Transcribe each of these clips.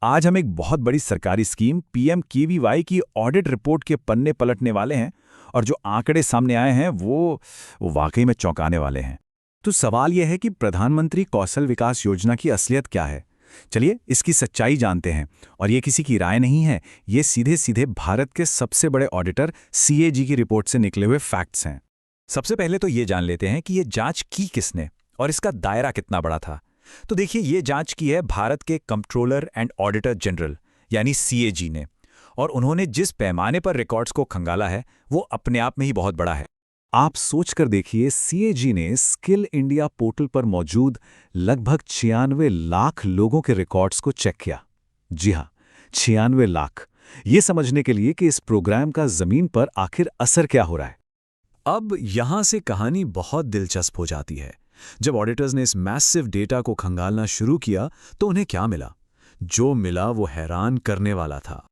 आज हम एक बहुत बड़ी सरकारी स्कीम पीएमकेवीवाई की ऑडिट रिपोर्ट के पन्ने पलटने वाले हैं और जो आंकड़े सामने आए हैं वो वाकई में चौंकाने वाले हैं। तो सवाल यह है कि प्रधानमंत्री कौशल विकास योजना की असलियत क्या है। चलिए इसकी सच्चाई जानते हैं। और ये किसी की राय नहीं है, ये सीधे सीधे भारत के सबसे बड़े ऑडिटर सीएजी की रिपोर्ट से निकले हुए फैक्ट्स हैं। सबसे पहले तो ये जान लेते हैं कि ये जांच की किसने और इसका दायरा कितना बड़ा था। तो देखिए, ये जांच की है भारत के कंट्रोलर एंड ऑडिटर जनरल यानी सीएजी ने, और उन्होंने जिस पैमाने पर रिकॉर्ड्स को खंगाला है वो अपने आप में ही बहुत बड़ा है। आप सोचकर देखिए, सीएजी ने स्किल इंडिया पोर्टल पर मौजूद लगभग 96 लाख लोगों के रिकॉर्ड्स को चेक किया। जी हां, 96 लाख। ये समझने के लिए कि इस प्रोग्राम का जमीन पर आखिर असर क्या हो रहा है। अब यहां से कहानी बहुत दिलचस्प हो जाती है। जब ऑडिटर्स ने इस मैसिव डेटा को खंगालना शुरू किया तो उन्हें क्या मिला? जो मिला वो हैरान करने वाला था।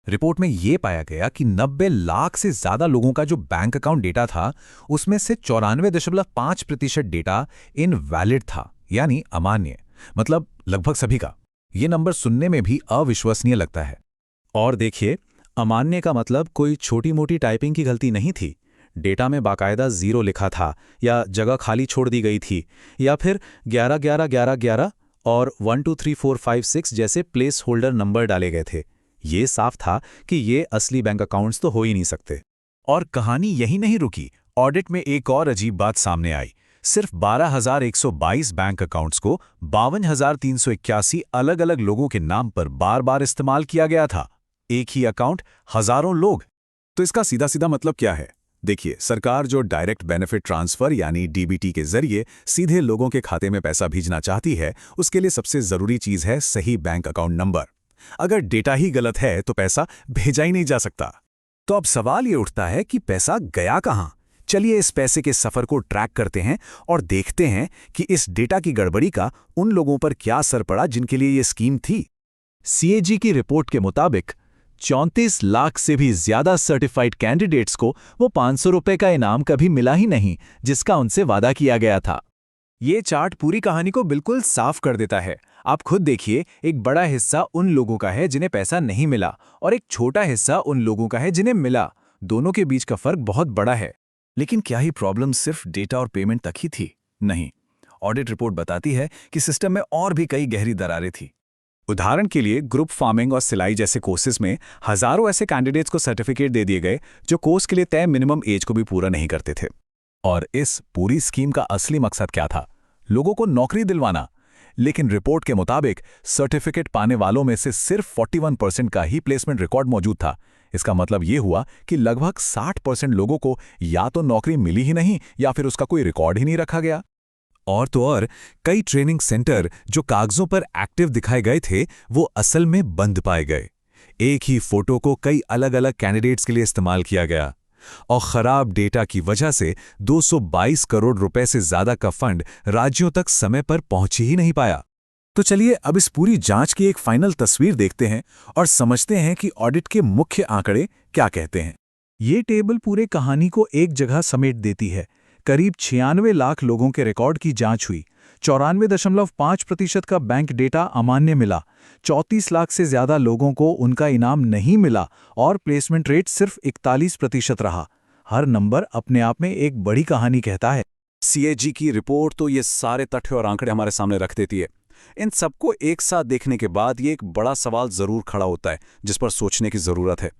रिपोर्ट में यह पाया गया कि 90 लाख से ज्यादा लोगों का जो बैंक अकाउंट डेटा था, उसमें से 94.5% डेटा इनवैलिड था, यानी अमान्य। मतलब लगभग सभी का। यह नंबर सुनने में भी अविश्वसनीय लगता है। और देखिए, अमान्य का मतलब कोई छोटी मोटी टाइपिंग की गलती नहीं थी। डेटा में बाकायदा 0 लिखा था, या जगह खाली छोड़ दी गई थी, या फिर 11 11 11 11 और 1 2 3 4 5 6 जैसे प्लेस होल्डर नंबर डाले गए थे। ये साफ था कि ये असली बैंक अकाउंट्स तो हो ही नहीं सकते। और कहानी यही नहीं रुकी। ऑडिट में एक और अजीब बात सामने आई। सिर्फ 12,122 बैंक अकाउंट्स को 52,381 अलग अलग लोगों के नाम पर बार बार इस्तेमाल किया गया था। एक ही अकाउंट, हजारों लोग। तो इसका सीधा सीधा मतलब क्या है? देखिए, सरकार जो डायरेक्ट बेनिफिट ट्रांसफर यानी डीबीटी के जरिए सीधे लोगों के खाते में पैसा भेजना चाहती है, उसके लिए सबसे जरूरी चीज है सही बैंक अकाउंट नंबर। अगर डेटा ही गलत है तो पैसा भेजा ही नहीं जा सकता। तो अब सवाल ये उठता है कि पैसा गया कहां? चलिए इस पैसे के सफर को ट्रैक करते हैं और देखते हैं कि इस डेटा की गड़बड़ी का उन लोगों पर क्या असर पड़ा जिनके लिए ये स्कीम थी। सीएजी की रिपोर्ट के मुताबिक 34 लाख से भी ज्यादा सर्टिफाइड कैंडिडेट्स को वो 500 रुपए का इनाम कभी मिला ही नहीं, जिसका उनसे वादा किया गया था। ये चार्ट पूरी कहानी को बिल्कुल साफ कर देता है। आप खुद देखिए, एक बड़ा हिस्सा उन लोगों का है जिन्हें पैसा नहीं मिला, और एक छोटा हिस्सा उन लोगों का है जिन्हें मिला। दोनों के बीच का फर्क बहुत बड़ा है। लेकिन क्या ही प्रॉब्लम सिर्फ डेटा और पेमेंट तक ही थी? नहीं, ऑडिट रिपोर्ट बताती है कि सिस्टम में और भी कई गहरी दरारें थी। उदाहरण के लिए, ग्रुप फार्मिंग और सिलाई जैसे कोर्सेज में हजारों ऐसे कैंडिडेट्स को सर्टिफिकेट दे दिए गए जो कोर्स के लिए तय मिनिमम एज को भी पूरा नहीं करते थे। और इस पूरी स्कीम का असली मकसद क्या था? लोगों को नौकरी दिलवाना। लेकिन रिपोर्ट के मुताबिक सर्टिफिकेट पाने वालों में से सिर्फ 41% का ही प्लेसमेंट रिकॉर्ड मौजूद था। इसका मतलब यह हुआ कि लगभग 60% लोगों को या तो नौकरी मिली ही नहीं, या फिर उसका कोई रिकॉर्ड ही नहीं रखा गया। और तो और, कई ट्रेनिंग सेंटर जो कागजों पर एक्टिव दिखाए गए थे, वो असल में बंद पाए गए। एक ही फोटो को कई अलग अलग कैंडिडेट्स के लिए इस्तेमाल किया गया। और खराब डेटा की वजह से 222 करोड़ रुपए से ज्यादा का फंड राज्यों तक समय पर पहुंच ही नहीं पाया। तो चलिए अब इस पूरी जांच की एक फाइनल तस्वीर देखते हैं और समझते हैं कि ऑडिट के मुख्य आंकड़े क्या कहते हैं। ये टेबल पूरे कहानी को एक जगह समेट देती है। करीब 96 लाख लोगों के रिकॉर्ड की जांच हुई। 94.5% का बैंक डेटा अमान्य मिला। 34 लाख से ज्यादा लोगों को उनका इनाम नहीं मिला, और प्लेसमेंट रेट सिर्फ 41% रहा। हर नंबर अपने आप में एक बड़ी कहानी कहता है। सीएजी की रिपोर्ट तो ये सारे तथ्य और आंकड़े हमारे सामने रख देती है। इन सबको एक साथ देखने के बाद ये एक बड़ा सवाल जरूर खड़ा होता है जिस पर सोचने की जरूरत है।